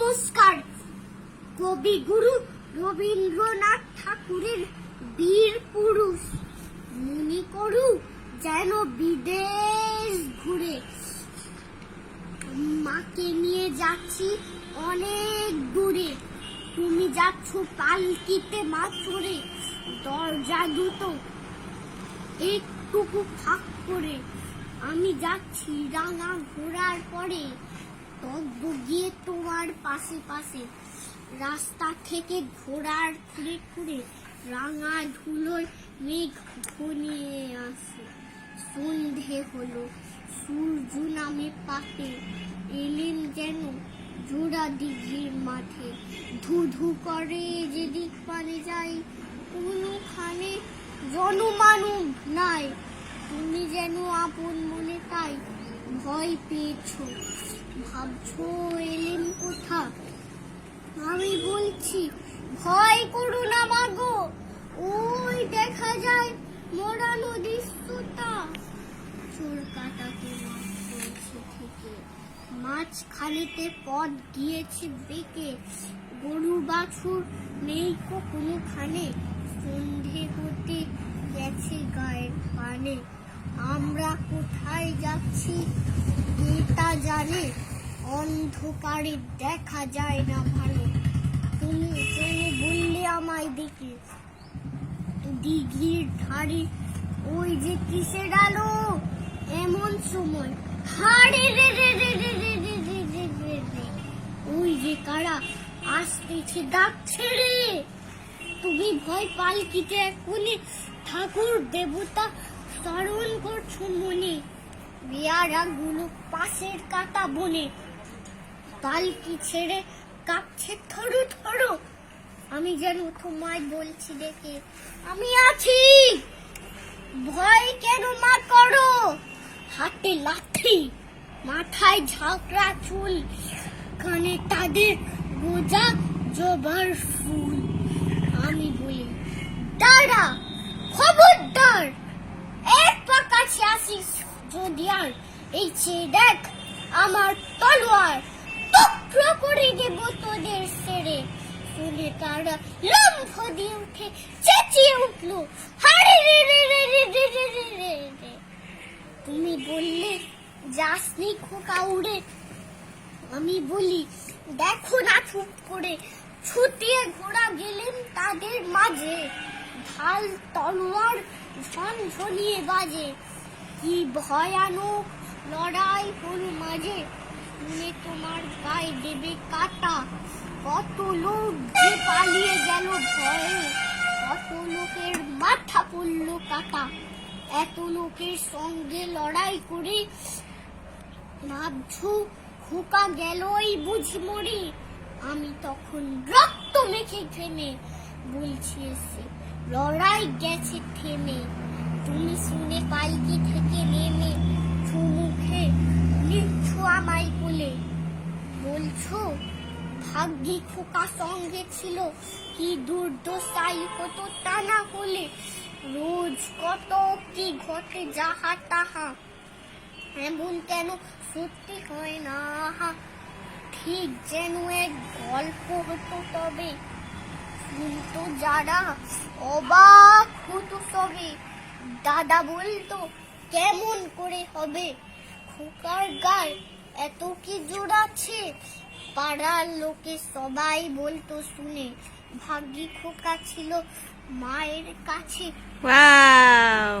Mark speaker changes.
Speaker 1: নমস্কার। কবিগুরু রবীন্দ্রনাথ ঠাকুরের বীর পুরুষ মনে করু যেন বিদেশ ঘুরে। মাকে নিয়ে যাচ্ছি অনেক দূরে, তুমি যাচ্ছ পালকিতে মা চড়ে। দরজা দুটো একটুকু ফাঁক করে, আমি যাচ্ছি রাঙা ঘোড়ার পরে। তব্য গিয়ে তোমার পাশে পাশে, রাস্তা থেকে ঘোড়ার খুঁড়ে খুঁড়ে রাঙা ধুলোর মেঘ ঘনিয়ে আসে। সন্ধে হলো, সূর্য নামে পাতে, এলেন যেন জোড়া দিঘির মাঠে। ধু ধু করে যেদিক পানে যাই, কোনোখানে জনমানব নাই। তুমি যেন আপন মনে তাই ভয় পেয়েছ, ভাবছো এলেন কোথা। আমি বলছি ভয় করো না মাগো, ওই দেখা যায় মোরা নদীর সুতা। চোর কাটাকে মাছ পড়েছে থেকে, মাঝখানেতে পথ গিয়েছে বেঁকে। গরু বাছুর নেই কোনোখানে, সন্ধে হতে গেছে গায়ের পানে। আমরা কোথায় যাচ্ছি তা জানে, অন্ধকারে দেখা যায় না ভালো। তুমি বললে আমায় দেখে দিঘির ধারে ওই যে কিসের আলো এমন সময়। হারে রে রে রে রে রে রে রে রে রে রে, ওই যে কারা আসতেছে ডাক ছেড়ে। তুমি ভয় পালকিতে এখনই ঠাকুর দেবতা স্মরণ করছো মনে। পেয়ারা গুলো পাশের কাটা বনে, পালকি ছেড়ে কাঁপছে থরো থরো। আমি যেন তোমায় বলছি দেখে, আমি আছি, ভয় কেন মা করো। হাতে লাঠি, মাথায় ঝাঁকড়া চুল, কানে তাদের গোজা জবার ফুল। আমি বলি দাঁড়া, খবরদার, এক পা কাছে আসিস যদি আর, এই চেয়ে দেখ আমার তলোয়ার, টুকরো করে দেব তোদের সেরে। শুনে তারা লম্ফ দিয়ে উঠে চেঁচিয়ে উঠল, হারে রে রে রে রে রে রে রে রে রে। তুমি বললে যাসনি খোকা উড়ে। আমি বলি দেখো না চুপ করে, ছুটিয়ে ঘোড়া গেলেন তাদের মাঝে। ঢাল তলোয়ার ঝনঝনিয়ে বাজে, কি ভয়ানক লড়াই হলো মাঝে। শুনে তোমার গায়ে দেবে কাটা, কত লোক যে পালিয়ে গেল ভয়ে, কত লোকের মাথা পড়লো কাটা। এত লোকের সঙ্গে লড়াই করে ভাবছো খোকা গেলই বুঝি মরি। আমি তখন রক্ত মেখে ঘেমে বলছি এসে, লড়াই গেছে থেমে। তুমি শুনে পালকি থেকে নেমে চুমুখে নিচ্ছ আমায় কোলে, বলছো ভাগ্যি খোকা সঙ্গে ছিল, কি দুর্দশাই হতো তা না হলে। রোজ কত কি ঘটে যাহা তাহা, এমন কেন সত্যি হয় না। ঠিক যেন এক গল্প হতো তবে, শুনতো যারা অবাক হতো সবে। দাদা বলতো কেমন করে হবে, খোকার গায়ে এত কি জোর আছে। পাড়ার লোকে সবাই বলতো শুনে, ভাগ্যি খোকা ছিল মায়ের কাছে।
Speaker 2: ওয়াও।